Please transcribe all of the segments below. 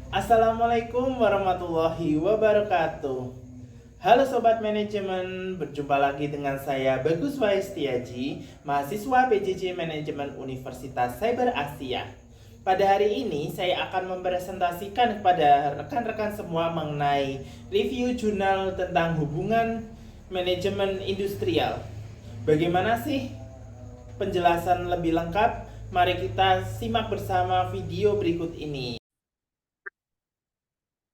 Assalamualaikum warahmatullahi wabarakatuh. Halo Sobat Manajemen, berjumpa lagi dengan saya Bagus Waestiaji, mahasiswa PJJ Manajemen Universitas Cyber Asia. Pada hari ini saya akan mempresentasikan kepada rekan-rekan semua mengenai review jurnal tentang hubungan manajemen industrial. Bagaimana sih penjelasan lebih lengkap? Mari kita simak bersama video berikut ini.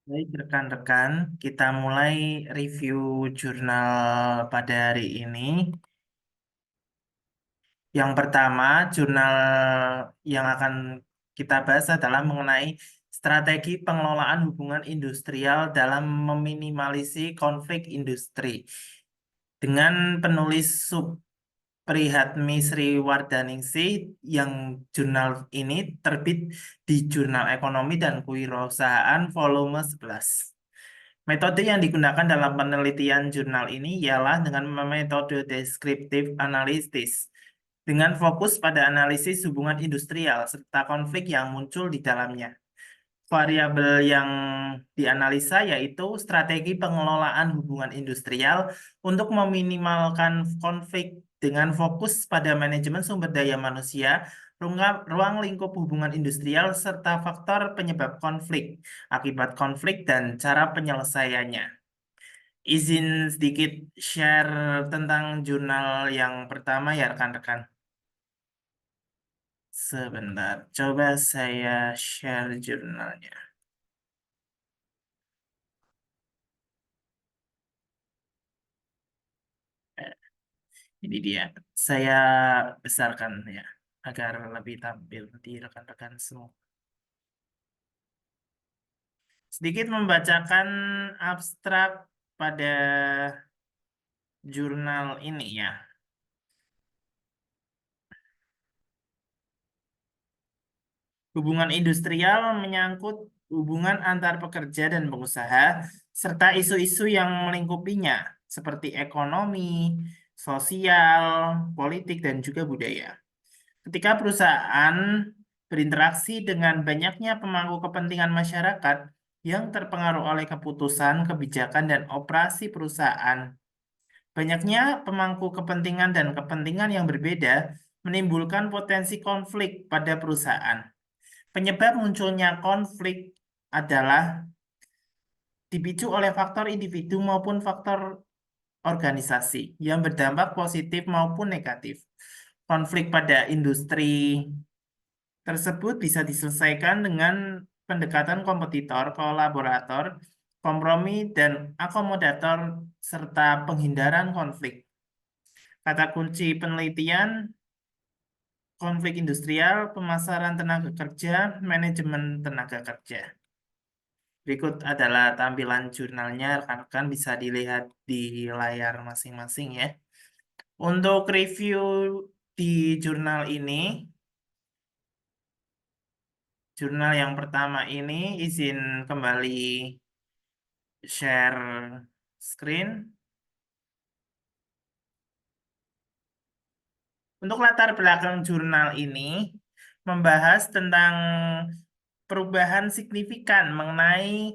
Baik, rekan-rekan, kita mulai review jurnal pada hari ini. Yang pertama, jurnal yang akan kita bahas adalah mengenai strategi pengelolaan hubungan industrial dalam meminimalisir konflik industri. Dengan penulis Prihatmi Sriwardaningsih, yang jurnal ini terbit di Jurnal Ekonomi dan Kewirausahaan volume 11. Metode yang digunakan dalam penelitian jurnal ini ialah dengan metode deskriptif analisis, dengan fokus pada analisis hubungan industrial serta konflik yang muncul di dalamnya. Variabel yang dianalisa yaitu strategi pengelolaan hubungan industrial untuk meminimalkan konflik dengan fokus pada manajemen sumber daya manusia, ruang lingkup hubungan industrial, serta faktor penyebab konflik, akibat konflik, dan cara penyelesaiannya. Izin sedikit share tentang jurnal yang pertama ya rekan-rekan. Sebentar, coba saya share jurnalnya. Ini dia. Saya besarkan ya, agar lebih tampil di rekan-rekan semua. Sedikit membacakan abstrak pada jurnal ini ya. Hubungan industrial menyangkut hubungan antar pekerja dan pengusaha, serta isu-isu yang melingkupinya, seperti ekonomi, sosial, politik, dan juga budaya. Ketika perusahaan berinteraksi dengan banyaknya pemangku kepentingan masyarakat yang terpengaruh oleh keputusan, kebijakan, dan operasi perusahaan, banyaknya pemangku kepentingan dan kepentingan yang berbeda menimbulkan potensi konflik pada perusahaan. Penyebab munculnya konflik adalah dipicu oleh faktor individu maupun faktor organisasi yang berdampak positif maupun negatif. Konflik pada industri tersebut bisa diselesaikan dengan pendekatan kompetitor, kolaborator, kompromi, dan akomodator, serta penghindaran konflik. Kata kunci penelitian: konflik industrial, pemasaran tenaga kerja, manajemen tenaga kerja. Berikut adalah tampilan jurnalnya, rekan-rekan bisa dilihat di layar masing-masing ya. Untuk review di jurnal ini, jurnal yang pertama ini izin kembali share screen. Untuk latar belakang jurnal ini membahas tentang perubahan signifikan mengenai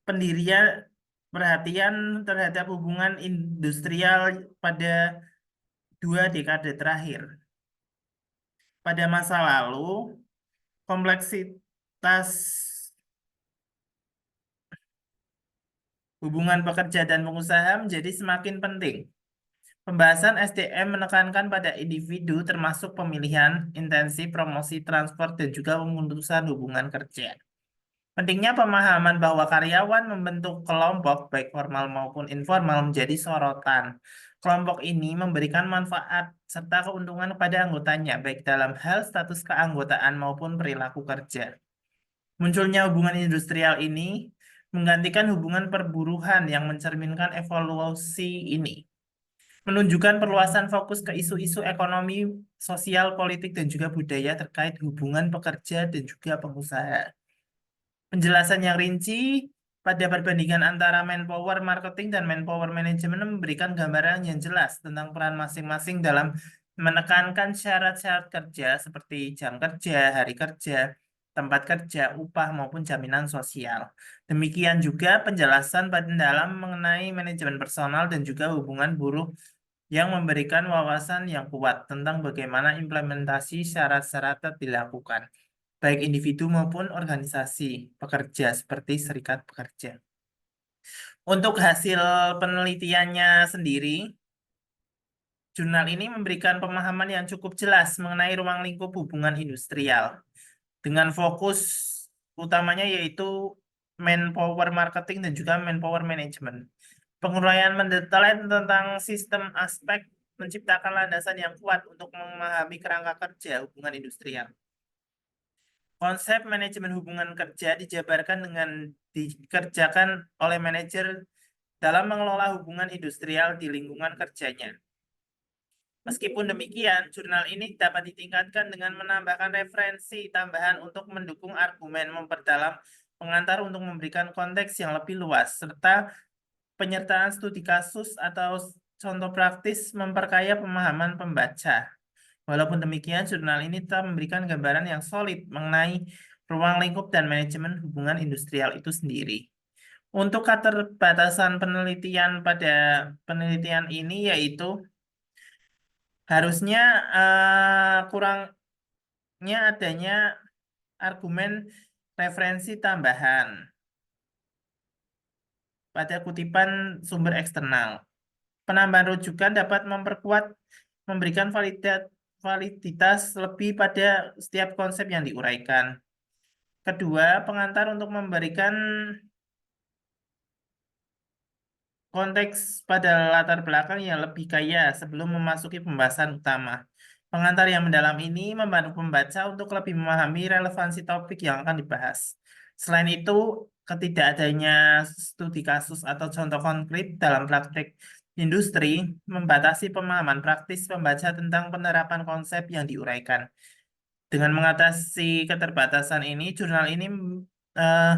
pendirian perhatian terhadap hubungan industrial pada 2 dekade terakhir. Pada masa lalu, kompleksitas hubungan pekerja dan pengusaha menjadi semakin penting. Pembahasan SDM menekankan pada individu termasuk pemilihan, intensi, promosi, transport, dan juga pemutusan hubungan kerja. Pentingnya pemahaman bahwa karyawan membentuk kelompok, baik formal maupun informal, menjadi sorotan. Kelompok ini memberikan manfaat serta keuntungan kepada anggotanya, baik dalam hal status keanggotaan maupun perilaku kerja. Munculnya hubungan industrial ini menggantikan hubungan perburuhan yang mencerminkan evolusi ini, menunjukkan perluasan fokus ke isu-isu ekonomi, sosial, politik, dan juga budaya terkait hubungan pekerja dan juga pengusaha. Penjelasan yang rinci pada perbandingan antara manpower marketing dan manpower management memberikan gambaran yang jelas tentang peran masing-masing dalam menekankan syarat-syarat kerja seperti jam kerja, hari kerja, tempat kerja, upah maupun jaminan sosial. Demikian juga penjelasan pada dalam mengenai manajemen personal dan juga hubungan buruh yang memberikan wawasan yang kuat tentang bagaimana implementasi syarat-syarat dilakukan, baik individu maupun organisasi pekerja seperti serikat pekerja. Untuk hasil penelitiannya sendiri, jurnal ini memberikan pemahaman yang cukup jelas mengenai ruang lingkup hubungan industrial, dengan fokus utamanya yaitu manpower marketing dan juga manpower management. Penguraian mendetail tentang sistem aspek menciptakan landasan yang kuat untuk memahami kerangka kerja hubungan industrial. Konsep manajemen hubungan kerja dijabarkan dengan dikerjakan oleh manajer dalam mengelola hubungan industrial di lingkungan kerjanya. Meskipun demikian, jurnal ini dapat ditingkatkan dengan menambahkan referensi tambahan untuk mendukung argumen, memperdalam pengantar untuk memberikan konteks yang lebih luas, serta penyertaan studi kasus atau contoh praktis memperkaya pemahaman pembaca. Walaupun demikian, jurnal ini tetap memberikan gambaran yang solid mengenai ruang lingkup dan manajemen hubungan industrial itu sendiri. Untuk keterbatasan penelitian pada penelitian ini yaitu harusnya kurangnya adanya argumen referensi tambahan pada kutipan sumber eksternal. Penambahan rujukan dapat memperkuat, memberikan validitas lebih pada setiap konsep yang diuraikan. Kedua, pengantar untuk memberikan konteks pada latar belakang yang lebih kaya sebelum memasuki pembahasan utama. Pengantar yang mendalam ini membantu pembaca untuk lebih memahami relevansi topik yang akan dibahas. Selain itu, ketidakadanya studi kasus atau contoh konkret dalam praktik industri membatasi pemahaman praktis pembaca tentang penerapan konsep yang diuraikan. Dengan mengatasi keterbatasan ini, jurnal ini eh,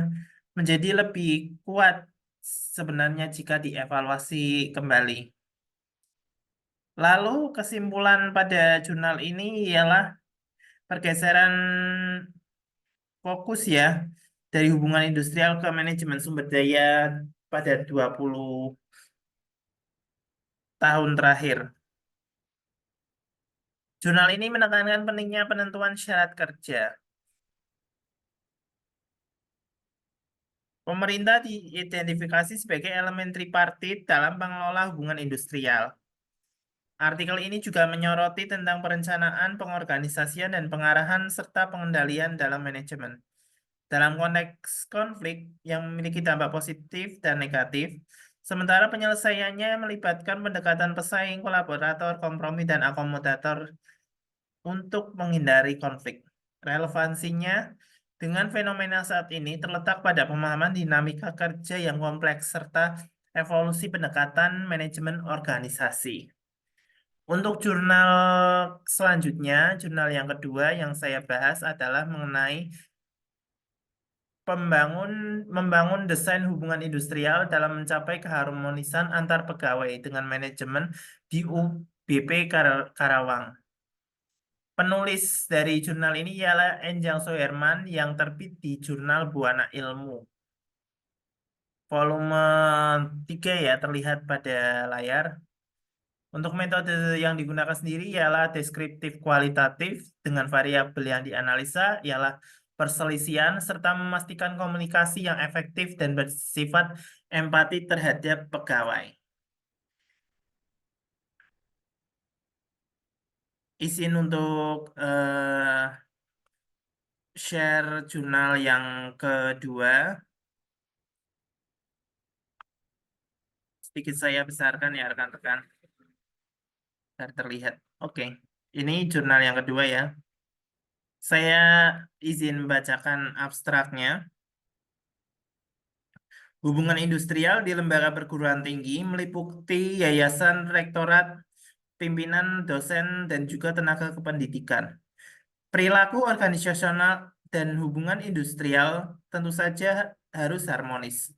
menjadi lebih kuat sebenarnya jika dievaluasi kembali. Lalu kesimpulan pada jurnal ini ialah pergeseran fokus ya dari hubungan industrial ke manajemen sumber daya pada 20 tahun terakhir. Jurnal ini menekankan pentingnya penentuan syarat kerja. Pemerintah diidentifikasi sebagai elemen tripartit dalam pengelola hubungan industrial. Artikel ini juga menyoroti tentang perencanaan, pengorganisasian, dan pengarahan serta pengendalian dalam manajemen. Dalam konteks konflik yang memiliki dampak positif dan negatif, sementara penyelesaiannya melibatkan pendekatan pesaing, kolaborator, kompromi, dan akomodator untuk menghindari konflik. Relevansinya dengan fenomena saat ini terletak pada pemahaman dinamika kerja yang kompleks serta evolusi pendekatan manajemen organisasi. Untuk jurnal selanjutnya, jurnal yang kedua yang saya bahas adalah mengenai membangun desain hubungan industrial dalam mencapai keharmonisan antar pegawai dengan manajemen di UBP Karawang. Penulis dari jurnal ini ialah Enjang Soeherman yang terbit di Jurnal Buana Ilmu. Volume 3 ya terlihat pada layar. Untuk metode yang digunakan sendiri ialah deskriptif kualitatif dengan variabel yang dianalisa ialah perselisihan serta memastikan komunikasi yang efektif dan bersifat empati terhadap pegawai. Izin untuk share jurnal yang kedua. Sedikit saya besarkan ya rekan-rekan, biar terlihat. Oke, ini jurnal yang kedua ya. Saya izin bacakan abstraknya. Hubungan industrial di lembaga perguruan tinggi meliputi yayasan, rektorat, pimpinan, dosen, dan juga tenaga kependidikan. Perilaku organisasional dan hubungan industrial tentu saja harus harmonis.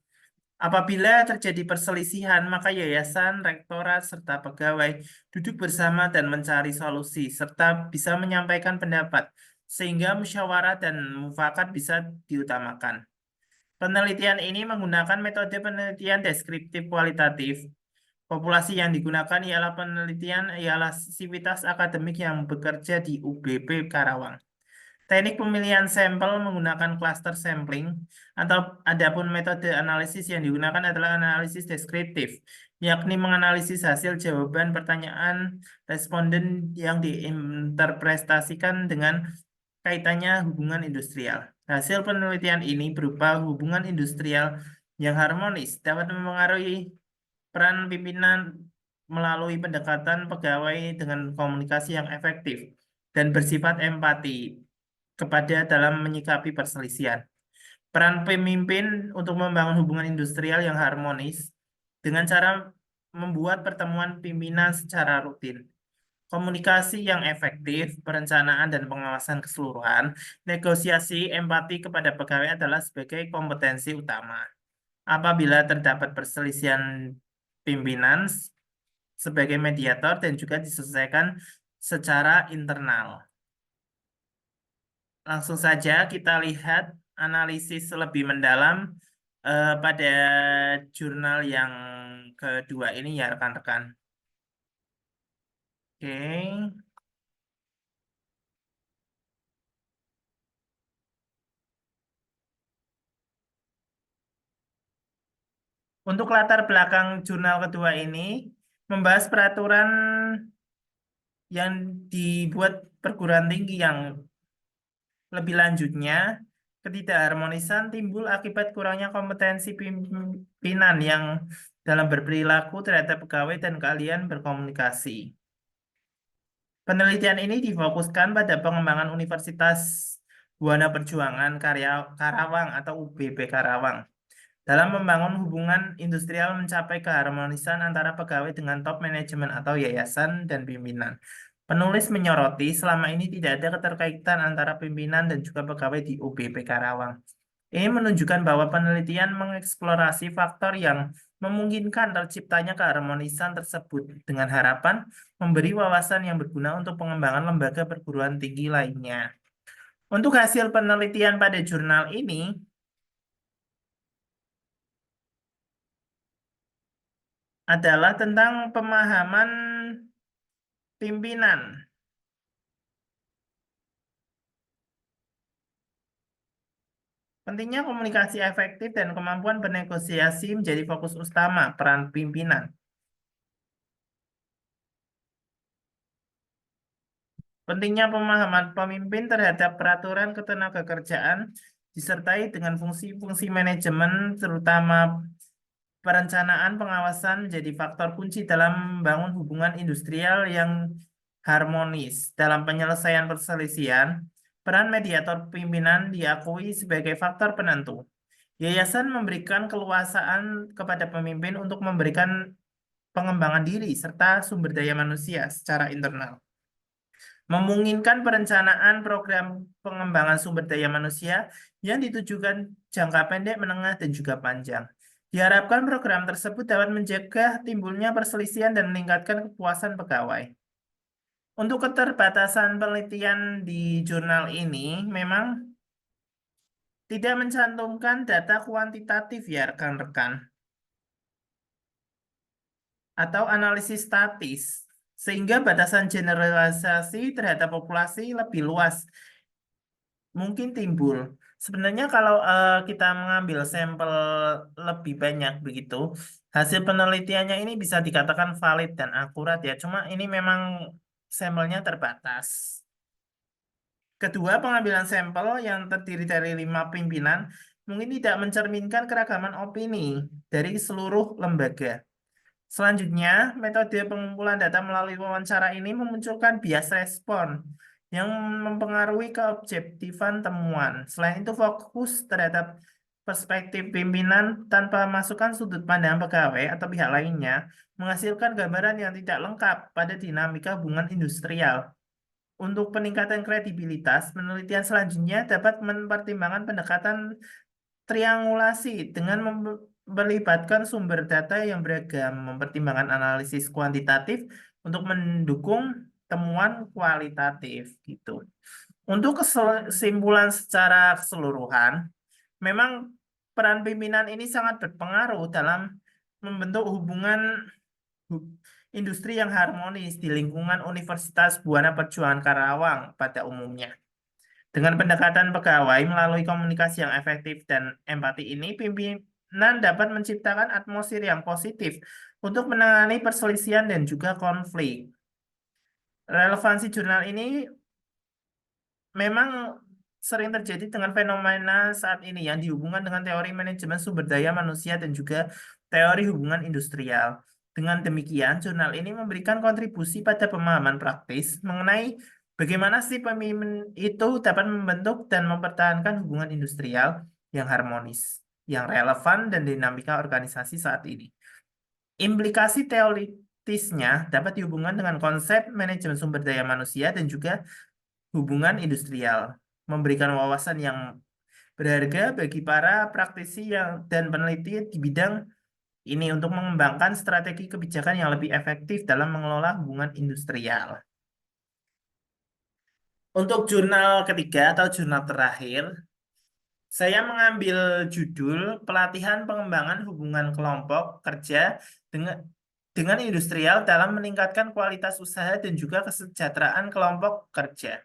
Apabila terjadi perselisihan, maka yayasan, rektorat, serta pegawai duduk bersama dan mencari solusi, serta bisa menyampaikan pendapat, sehingga musyawarah dan mufakat bisa diutamakan. Penelitian ini menggunakan metode penelitian deskriptif kualitatif. Populasi yang digunakan ialah sivitas akademik yang bekerja di UBP Karawang. Teknik pemilihan sampel menggunakan cluster sampling atau adapun metode analisis yang digunakan adalah analisis deskriptif, yakni menganalisis hasil jawaban pertanyaan responden yang diinterpretasikan dengan kaitannya hubungan industrial. Hasil penelitian ini berupa hubungan industrial yang harmonis dapat mempengaruhi peran pimpinan melalui pendekatan pegawai dengan komunikasi yang efektif dan bersifat empati kepada dalam menyikapi perselisihan. Peran pemimpin untuk membangun hubungan industrial yang harmonis dengan cara membuat pertemuan pimpinan secara rutin. Komunikasi yang efektif, perencanaan dan pengawasan keseluruhan, negosiasi empati kepada pegawai adalah sebagai kompetensi utama. Apabila terdapat perselisihan pimpinan sebagai mediator dan juga diselesaikan secara internal. Langsung saja kita lihat analisis lebih mendalam pada jurnal yang kedua ini ya rekan-rekan. Oke. Untuk latar belakang jurnal kedua ini membahas peraturan yang dibuat perguruan tinggi yang lebih lanjutnya, ketidakharmonisan timbul akibat kurangnya kompetensi pimpinan yang dalam berperilaku terhadap pegawai dan keahlian berkomunikasi. Penelitian ini difokuskan pada pengembangan Universitas Buana Perjuangan Karawang atau UBP Karawang dalam membangun hubungan industrial mencapai keharmonisan antara pegawai dengan top manajemen atau yayasan dan pimpinan. Penulis menyoroti selama ini tidak ada keterkaitan antara pimpinan dan juga pegawai di UBP Karawang. Ini menunjukkan bahwa penelitian mengeksplorasi faktor yang memungkinkan terciptanya keharmonisan tersebut dengan harapan memberi wawasan yang berguna untuk pengembangan lembaga perguruan tinggi lainnya. Untuk hasil penelitian pada jurnal ini adalah tentang pemahaman pimpinan. Pentingnya komunikasi efektif dan kemampuan bernegosiasi menjadi fokus utama peran pimpinan. Pentingnya pemahaman pemimpin terhadap peraturan ketenagakerjaan disertai dengan fungsi-fungsi manajemen terutama perencanaan pengawasan menjadi faktor kunci dalam membangun hubungan industrial yang harmonis. Dalam penyelesaian perselisihan, peran mediator pimpinan diakui sebagai faktor penentu. Yayasan memberikan keluasaan kepada pemimpin untuk memberikan pengembangan diri serta sumber daya manusia secara internal. Memungkinkan perencanaan program pengembangan sumber daya manusia yang ditujukan jangka pendek, menengah, dan juga panjang. Diharapkan program tersebut dapat mencegah timbulnya perselisihan dan meningkatkan kepuasan pegawai. Untuk keterbatasan penelitian di jurnal ini memang tidak mencantumkan data kuantitatif ya rekan-rekan atau analisis statis sehingga batasan generalisasi terhadap populasi lebih luas mungkin timbul. Sebenarnya kalau kita mengambil sampel lebih banyak begitu, hasil penelitiannya ini bisa dikatakan valid dan akurat ya. Cuma ini memang sampelnya terbatas. Kedua, pengambilan sampel yang terdiri dari 5 pimpinan mungkin tidak mencerminkan keragaman opini dari seluruh lembaga. Selanjutnya, metode pengumpulan data melalui wawancara ini memunculkan bias respon yang mempengaruhi keobjektifan temuan. Selain itu, fokus terhadap perspektif pimpinan tanpa masukan sudut pandang pegawai atau pihak lainnya menghasilkan gambaran yang tidak lengkap pada dinamika hubungan industrial. Untuk peningkatan kredibilitas, penelitian selanjutnya dapat mempertimbangkan pendekatan triangulasi dengan melibatkan sumber data yang beragam, mempertimbangkan analisis kuantitatif untuk mendukung temuan kualitatif gitu. Untuk kesimpulan secara keseluruhan, memang peran pimpinan ini sangat berpengaruh dalam membentuk hubungan hu- industri yang harmonis di lingkungan Universitas Buana Perjuangan Karawang pada umumnya. Dengan pendekatan pegawai melalui komunikasi yang efektif dan empati ini, pimpinan dapat menciptakan atmosfer yang positif untuk menangani perselisihan dan juga konflik. Relevansi jurnal ini memang sering terjadi dengan fenomena saat ini yang dihubungkan dengan teori manajemen sumber daya manusia dan juga teori hubungan industrial. Dengan demikian, jurnal ini memberikan kontribusi pada pemahaman praktis mengenai bagaimana si pemimpin itu dapat membentuk dan mempertahankan hubungan industrial yang harmonis, yang relevan, dan dinamika organisasi saat ini. Implikasi teoritisnya dapat dihubungkan dengan konsep manajemen sumber daya manusia dan juga hubungan industrial, memberikan wawasan yang berharga bagi para praktisi dan peneliti di bidang ini untuk mengembangkan strategi kebijakan yang lebih efektif dalam mengelola hubungan industrial. Untuk jurnal ketiga atau jurnal terakhir, saya mengambil judul Pelatihan Pengembangan Hubungan Kelompok Kerja dengan Industrial dalam Meningkatkan Kualitas Usaha dan juga Kesejahteraan Kelompok Kerja.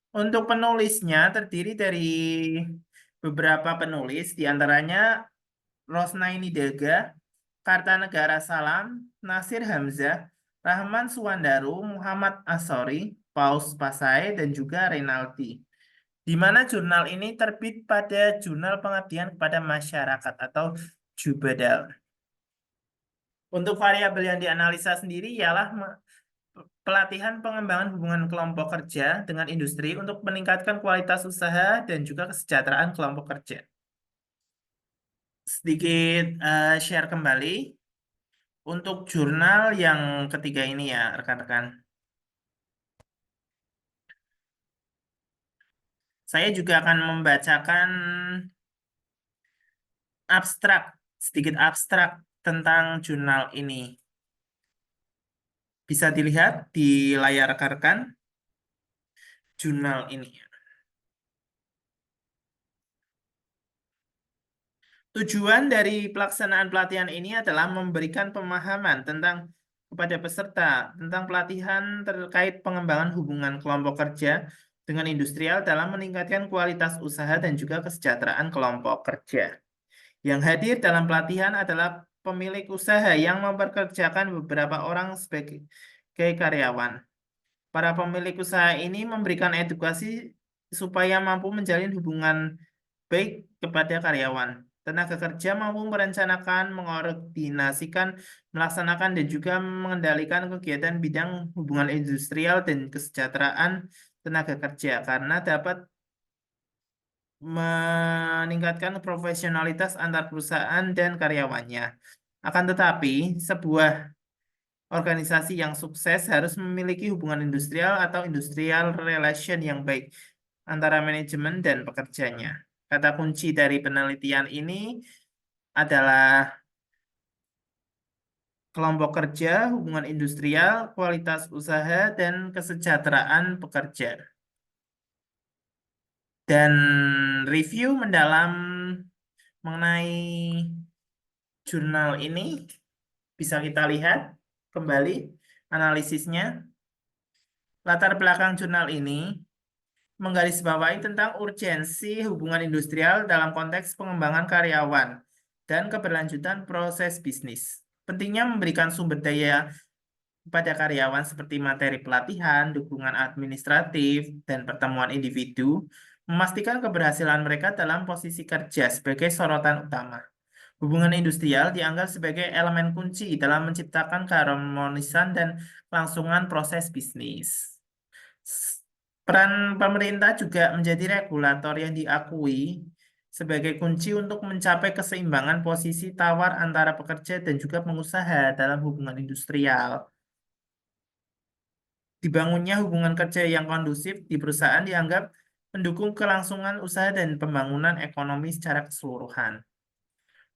Untuk penulisnya terdiri dari beberapa penulis, diantaranya Rosnaini Daga, Kartanegara Salam, Nasir Hamzah, Rahman Suwandaru, Muhammad Asori, Paus Pasai, dan juga Renaldi. Di mana jurnal ini terbit pada Jurnal Pengabdian kepada Masyarakat atau Jubadal. Untuk variabel yang dianalisa sendiri ialah pelatihan pengembangan hubungan kelompok kerja dengan industri untuk meningkatkan kualitas usaha dan juga kesejahteraan kelompok kerja. Sedikit share kembali untuk jurnal yang ketiga ini ya, rekan-rekan. Saya juga akan membacakan sedikit abstrak tentang jurnal ini. Bisa dilihat di layar rekan-rekan jurnal ini. Tujuan dari pelaksanaan pelatihan ini adalah memberikan pemahaman kepada peserta tentang pelatihan terkait pengembangan hubungan kelompok kerja dengan industrial dalam meningkatkan kualitas usaha dan juga kesejahteraan kelompok kerja. Yang hadir dalam pelatihan adalah pemilik usaha yang memperkerjakan beberapa orang sebagai karyawan. Para pemilik usaha ini memberikan edukasi supaya mampu menjalin hubungan baik kepada karyawan. Tenaga kerja mampu merencanakan, mengordinasikan, melaksanakan, dan juga mengendalikan kegiatan bidang hubungan industrial dan kesejahteraan tenaga kerja karena dapat meningkatkan profesionalitas antar perusahaan dan karyawannya. Akan tetapi, sebuah organisasi yang sukses harus memiliki hubungan industrial atau industrial relation yang baik antara manajemen dan pekerjanya. Kata kunci dari penelitian ini adalah kelompok kerja, hubungan industrial, kualitas usaha, dan kesejahteraan pekerja. Dan review mendalam mengenai jurnal ini bisa kita lihat kembali analisisnya. Latar belakang jurnal ini menggarisbawahi tentang urgensi hubungan industrial dalam konteks pengembangan karyawan dan keberlanjutan proses bisnis. Pentingnya memberikan sumber daya kepada karyawan seperti materi pelatihan, dukungan administratif, dan pertemuan individu, memastikan keberhasilan mereka dalam posisi kerja sebagai sorotan utama. Hubungan industrial dianggap sebagai elemen kunci dalam menciptakan keharmonisan dan kelangsungan proses bisnis. Peran pemerintah juga menjadi regulator yang diakui sebagai kunci untuk mencapai keseimbangan posisi tawar antara pekerja dan juga pengusaha dalam hubungan industrial. Dibangunnya hubungan kerja yang kondusif di perusahaan dianggap mendukung kelangsungan usaha dan pembangunan ekonomi secara keseluruhan.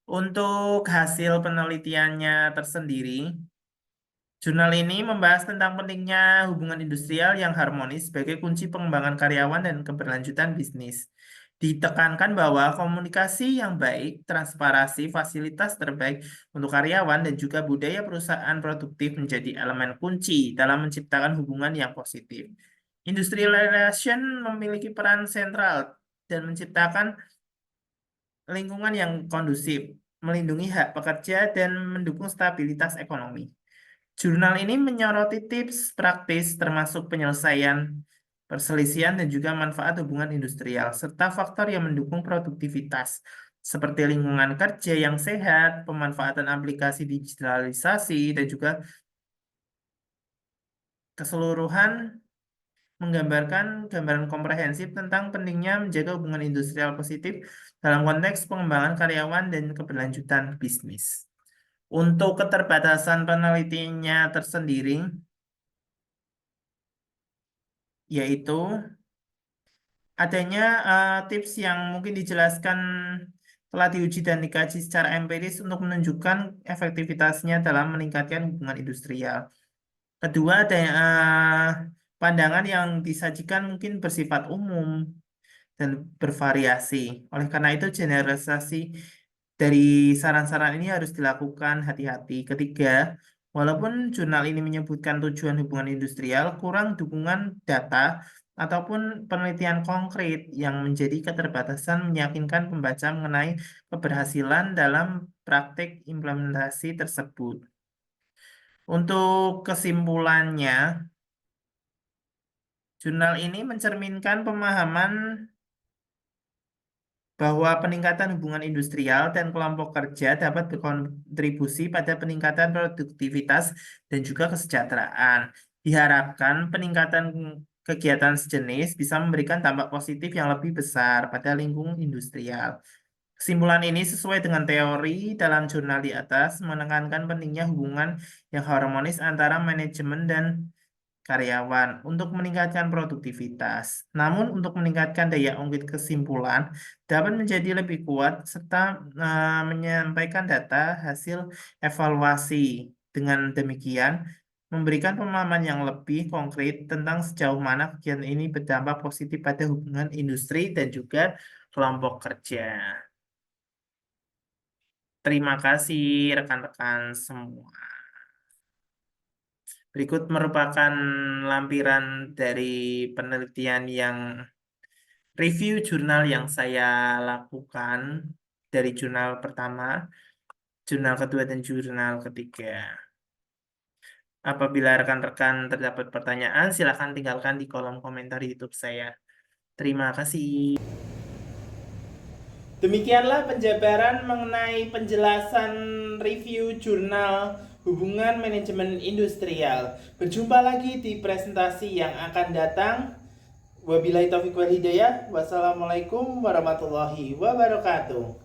Untuk hasil penelitiannya tersendiri, jurnal ini membahas tentang pentingnya hubungan industrial yang harmonis sebagai kunci pengembangan karyawan dan keberlanjutan bisnis. Ditekankan bahwa komunikasi yang baik, transparansi, fasilitas terbaik untuk karyawan, dan juga budaya perusahaan produktif menjadi elemen kunci dalam menciptakan hubungan yang positif. Industrial relation memiliki peran sentral dan menciptakan lingkungan yang kondusif, melindungi hak pekerja, dan mendukung stabilitas ekonomi. Jurnal ini menyoroti tips praktis termasuk penyelesaian perselisihan dan juga manfaat hubungan industrial, serta faktor yang mendukung produktivitas, seperti lingkungan kerja yang sehat, pemanfaatan aplikasi digitalisasi, dan juga keseluruhan menggambarkan gambaran komprehensif tentang pentingnya menjaga hubungan industrial positif dalam konteks pengembangan karyawan dan keberlanjutan bisnis. Untuk keterbatasan penelitiannya tersendiri, yaitu adanya tips yang mungkin dijelaskan telah diuji dan dikaji secara empiris untuk menunjukkan efektivitasnya dalam meningkatkan hubungan industrial. Kedua, ada pandangan yang disajikan mungkin bersifat umum dan bervariasi. Oleh karena itu, generalisasi dari saran-saran ini harus dilakukan hati-hati. Ketiga, walaupun jurnal ini menyebutkan tujuan hubungan industrial, kurang dukungan data ataupun penelitian konkret yang menjadi keterbatasan meyakinkan pembaca mengenai keberhasilan dalam praktik implementasi tersebut. Untuk kesimpulannya, jurnal ini mencerminkan pemahaman bahwa peningkatan hubungan industrial dan kelompok kerja dapat berkontribusi pada peningkatan produktivitas dan juga kesejahteraan. Diharapkan peningkatan kegiatan sejenis bisa memberikan dampak positif yang lebih besar pada lingkungan industrial. Kesimpulan ini sesuai dengan teori dalam jurnal di atas, menekankan pentingnya hubungan yang harmonis antara manajemen dan karyawan untuk meningkatkan produktivitas. Namun untuk meningkatkan daya ungkit kesimpulan dapat menjadi lebih kuat serta menyampaikan data hasil evaluasi. Dengan demikian, memberikan pemahaman yang lebih konkret tentang sejauh mana kegiatan ini berdampak positif pada hubungan industri dan juga kelompok kerja. Terima kasih rekan-rekan semua. Berikut merupakan lampiran dari penelitian yang review jurnal yang saya lakukan dari jurnal pertama, jurnal kedua, dan jurnal ketiga. Apabila rekan-rekan terdapat pertanyaan, silakan tinggalkan di kolom komentar YouTube saya. Terima kasih. Demikianlah penjabaran mengenai penjelasan review jurnal hubungan manajemen industrial. Berjumpa lagi di presentasi yang akan datang. Wabillahi taufiq wal hidayah. Wassalamualaikum warahmatullahi wabarakatuh.